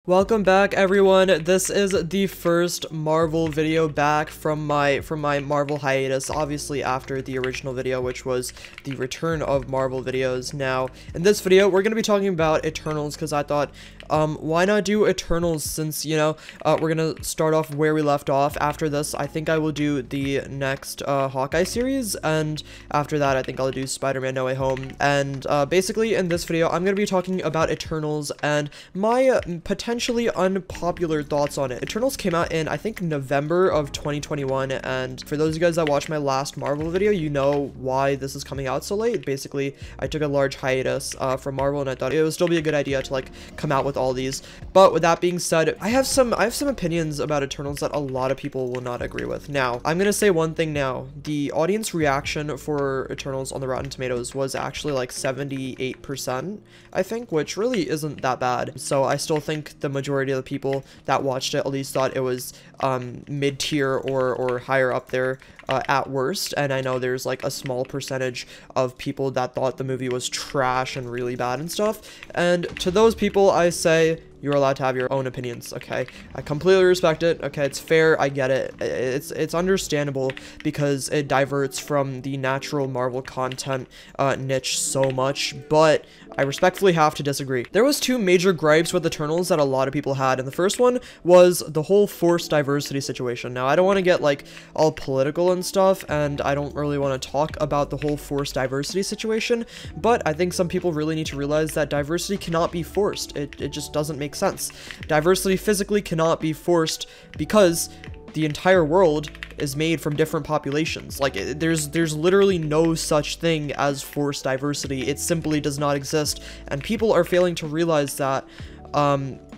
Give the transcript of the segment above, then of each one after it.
Welcome back, everyone. This is the first Marvel video back from my Marvel hiatus, obviously after the original video, which was the return of Marvel videos. Now, in this video, we're going to be talking about Eternals, because I thought, why not do Eternals, since, you know, we're going to start off where we left off. After this, I think I will do the next Hawkeye series, and after that, I think I'll do Spider-Man No Way Home. And basically, in this video, I'm going to be talking about Eternals and my potentially unpopular thoughts on it. Eternals came out in, I think, November of 2021, and for those of you guys that watched my last Marvel video, you know why this is coming out so late. Basically, I took a large hiatus from Marvel, and I thought it would still be a good idea to, like, come out with all these. But with that being said, I have some opinions about Eternals that a lot of people will not agree with. Now, I'm gonna say one thing now. The audience reaction for Eternals on the Rotten Tomatoes was actually like 78%, I think, which really isn't that bad. So I still think the majority of the people that watched it at least thought it was mid-tier or higher up there at worst. And I know there's like a small percentage of people that thought the movie was trash and really bad and stuff. And to those people, I say, you're allowed to have your own opinions, okay? I completely respect it, okay? It's fair, I get it. It's understandable because it diverts from the natural Marvel content niche so much, but I respectfully have to disagree. There was two major gripes with Eternals that a lot of people had, and the first one was the whole forced diversity situation. Now, I don't want to get, like, all political and stuff, and I don't really want to talk about the whole forced diversity situation, but I think some people really need to realize that diversity cannot be forced. It just doesn't make sense. Diversity physically cannot be forced because the entire world is made from different populations. Like, there's literally no such thing as forced diversity. It simply does not exist, and people are failing to realize that.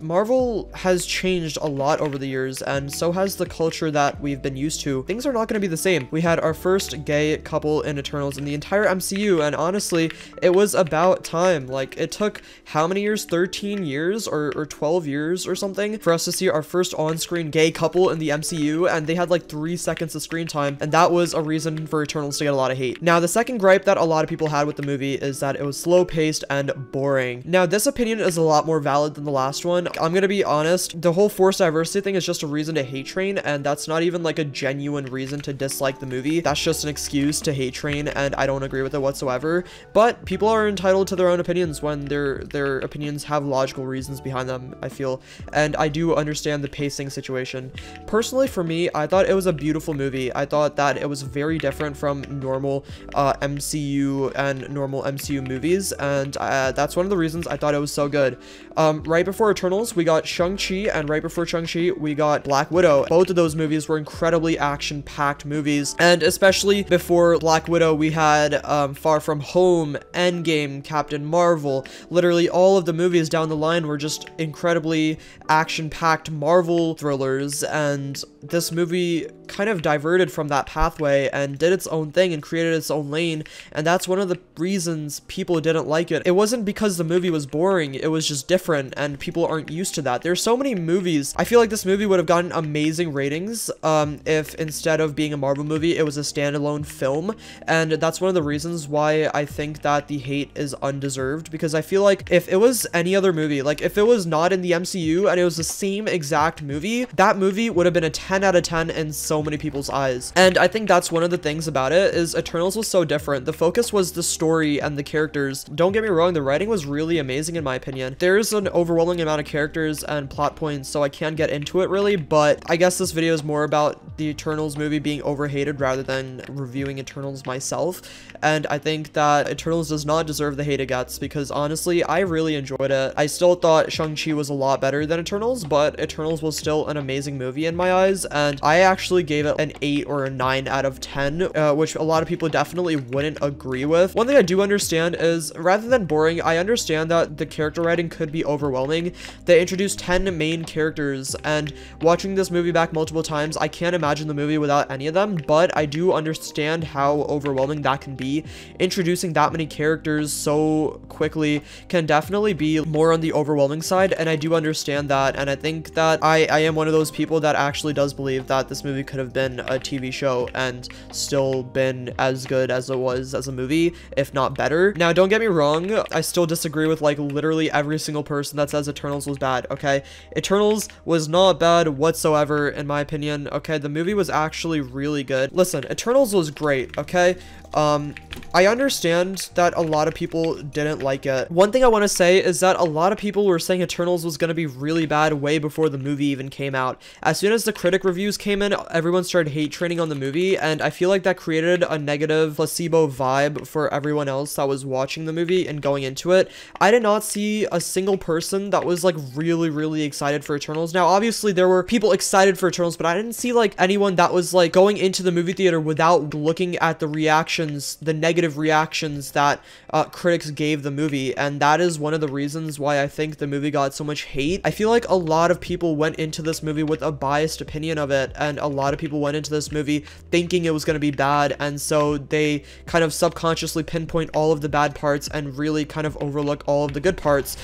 Marvel has changed a lot over the years, and so has the culture that we've been used to. Things are not going to be the same. We had our first gay couple in Eternals in the entire MCU, and honestly, it was about time. Like, it took how many years? 13 years or 12 years or something for us to see our first on-screen gay couple in the MCU, and they had like 3 seconds of screen time, and that was a reason for Eternals to get a lot of hate. Now, the second gripe that a lot of people had with the movie is that it was slow-paced and boring. Now, this opinion is a lot more valid than the last one. I'm gonna be honest, the whole forced diversity thing is just a reason to hate train, and that's not even like a genuine reason to dislike the movie. That's just an excuse to hate train, and I don't agree with it whatsoever. But people are entitled to their own opinions when their opinions have logical reasons behind them, I feel, and I do understand the pacing situation. Personally, for me, I thought it was a beautiful movie. I thought that it was very different from normal MCU and normal MCU movies, and that's one of the reasons I thought it was so good. Right before Eternals, we got Shang-Chi, and right before Shang-Chi, we got Black Widow. Both of those movies were incredibly action-packed movies, and especially before Black Widow, we had Far From Home, Endgame, Captain Marvel. Literally all of the movies down the line were just incredibly action-packed Marvel thrillers, and this movie kind of diverted from that pathway and did its own thing and created its own lane, and that's one of the reasons people didn't like it. It wasn't because the movie was boring, it was just different, and people aren't used to that. There's so many movies. I feel like this movie would have gotten amazing ratings if instead of being a Marvel movie, it was a standalone film, and that's one of the reasons why I think that the hate is undeserved, because I feel like if it was any other movie, like if it was not in the MCU and it was the same exact movie, that movie would have been a 10 out of 10 in so many people's eyes. And I think that's one of the things about it, is Eternals was so different. The focus was the story and the characters. Don't get me wrong, the writing was really amazing in my opinion. There's an overwhelming amount of characters and plot points, so I can't get into it really, but I guess this video is more about the Eternals movie being overhated rather than reviewing Eternals myself. And I think that Eternals does not deserve the hate it gets, because honestly, I really enjoyed it. I still thought Shang-Chi was a lot better than Eternals, but Eternals was still an amazing movie in my eyes, and I actually gave it an 8 or a 9 out of 10, which a lot of people definitely wouldn't agree with. One thing I do understand is, rather than boring, I understand that the character writing could be overwhelming. They introduced 10 main characters, and watching this movie back multiple times, I can't imagine the movie without any of them, but I do understand how overwhelming that can be. Introducing that many characters so quickly can definitely be more on the overwhelming side, and I do understand that, and I think that I am one of those people that actually does believe that this movie could have been a TV show and still been as good as it was as a movie, if not better. Now, don't get me wrong, I still disagree with like literally every single person that says Eternals was bad, okay? Eternals was not bad whatsoever, in my opinion, okay? The movie was actually really good. Listen, Eternals was great, okay? I understand that a lot of people didn't like it. One thing I want to say is that a lot of people were saying Eternals was going to be really bad way before the movie even came out. As soon as the critic reviews came in, everyone started hate training on the movie, and I feel like that created a negative placebo vibe for everyone else that was watching the movie and going into it. I did not see a single person that was like really excited for Eternals. Now, obviously there were people excited for Eternals, but I didn't see like anyone that was like going into the movie theater without looking at the reactions, the negative reactions that critics gave the movie, and that is one of the reasons why I think the movie got so much hate. I feel like a lot of people went into this movie with a biased opinion of it, and a lot of people went into this movie thinking it was going to be bad, and so they kind of subconsciously pinpoint all of the bad parts and really kind of overlook all of the good parts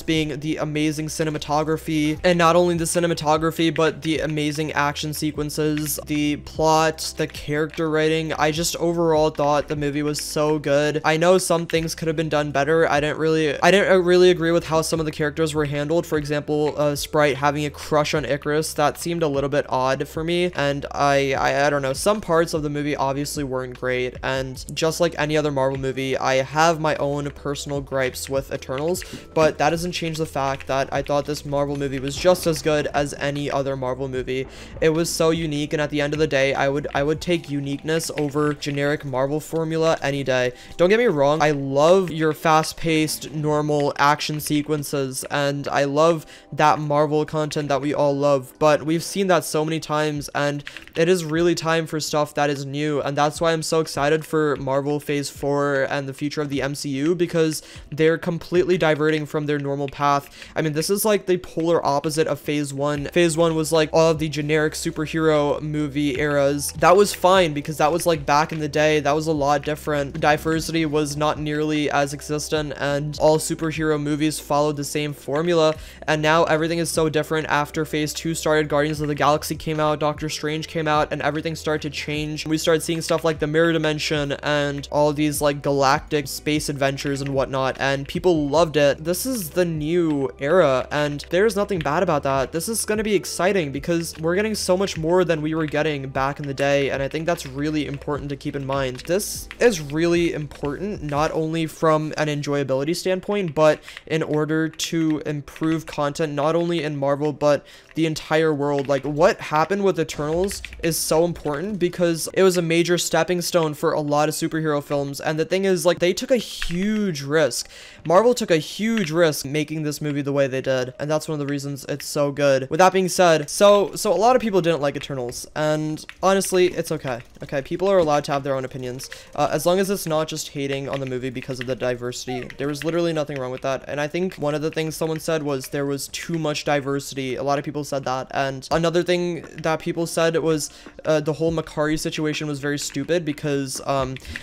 being the amazing cinematography, and not only the cinematography but the amazing action sequences, the plot, the character writing. I just overall thought the movie was so good. I know some things could have been done better. I didn't really agree with how some of the characters were handled. For example, Sprite having a crush on Icarus, that seemed a little bit odd for me, and I don't know, some parts of the movie obviously weren't great, and just like any other Marvel movie, I have my own personal gripes with Eternals, but that doesn't change the fact that I thought this Marvel movie was just as good as any other Marvel movie. It was so unique, and at the end of the day, I would take uniqueness over generic Marvel formula any day. Don't get me wrong, I love your fast-paced, normal action sequences, and I love that Marvel content that we all love, but we've seen that so many times, and it is really time for stuff that is new, and that's why I'm so excited for Marvel Phase 4 and the future of the MCU, because they're completely diverting from their normal path. I mean, this is like the polar opposite of Phase 1. Phase 1 was like all of the generic superhero movie eras. That was fine, because that was like back in the day, that was a lot different. Diversity was not nearly as existent, and all superhero movies followed the same formula, and now everything is so different. After Phase 2 started, Guardians of the Galaxy came out, Doctor Strange came out, and everything started to change. We started seeing stuff like the Mirror Dimension and all these like galactic space adventures and whatnot, and people loved it. This is the new era, and there's nothing bad about that. This is going to be exciting because we're getting so much more than we were getting back in the day, and I think that's really important to keep in mind. This is really important, not only from an enjoyability standpoint, but in order to improve content, not only in Marvel, but the entire world. Like, what happened with Eternals is so important because it was a major stepping stone for a lot of superhero films, and the thing is, like, they took a huge risk. Marvel took a huge risk making this movie the way they did, and that's one of the reasons it's so good. With that being said, so a lot of people didn't like Eternals, and honestly, it's okay. Okay, people are allowed to have their own opinions, as long as it's not just hating on the movie because of the diversity. There was literally nothing wrong with that, and I think one of the things someone said was there was too much diversity. A lot of people said that, and another thing that people said was the whole Makkari situation was very stupid because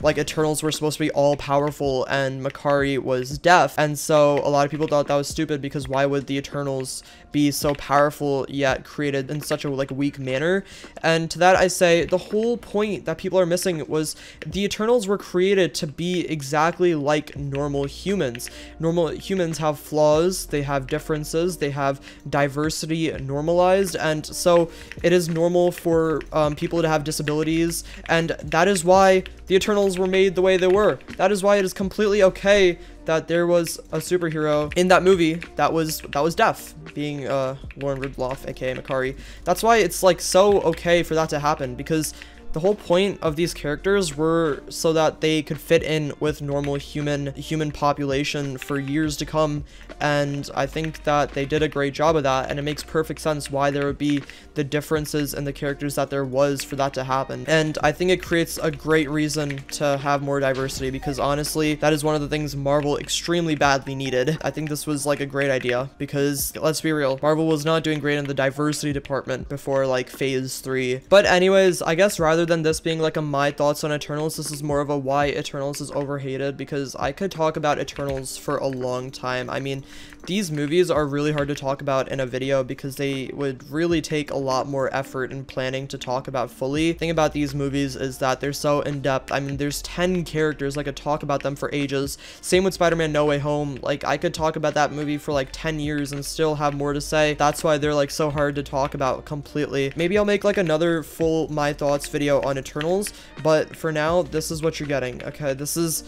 like Eternals were supposed to be all powerful and Makkari was deaf, and so a lot of people thought that was stupid because why would the Eternals be so powerful yet created in such a like weak manner? And to that I say the whole point that people are missing was the Eternals were created to be exactly like normal humans. Normal humans have flaws, they have differences, they have diversity normalized, and so it is normal for people to have disabilities, and that is why the Eternals were made the way they were. That is why it is completely okay that there was a superhero in that movie that was deaf, being Lauren Ridloff, aka Makkari. That's why it's like so okay for that to happen, because the whole point of these characters were so that they could fit in with normal human population for years to come, and I think that they did a great job of that, and it makes perfect sense why there would be the differences in the characters that there was for that to happen. And I think it creates a great reason to have more diversity, because honestly, that is one of the things Marvel extremely badly needed. I think this was like a great idea, because let's be real, Marvel was not doing great in the diversity department before like Phase 3. But anyways, I guess rather rather than this being like a my thoughts on Eternals, this is more of a why Eternals is overhated, because I could talk about Eternals for a long time. I mean, these movies are really hard to talk about in a video because they would really take a lot more effort in planning to talk about fully. The thing about these movies is that they're so in-depth. I mean, there's 10 characters. I could talk about them for ages. Same with Spider-Man No Way Home. Like, I could talk about that movie for like 10 years and still have more to say. That's why they're like so hard to talk about completely. Maybe I'll make like another full my thoughts video on Eternals, but for now, this is what you're getting. Okay, this is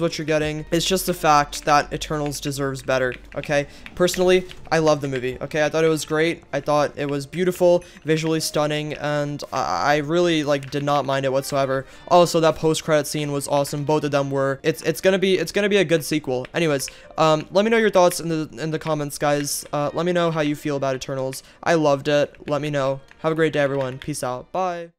what you're getting. It's just a fact that Eternals deserves better. Okay, personally, I love the movie. Okay, I thought it was great. I thought it was beautiful, visually stunning, and I really like did not mind it whatsoever. Also, that post-credit scene was awesome. Both of them were. It's gonna be a good sequel. Anyways, let me know your thoughts in the comments, guys. Let me know how you feel about Eternals. I loved it. Let me know. Have a great day, everyone. Peace out. Bye.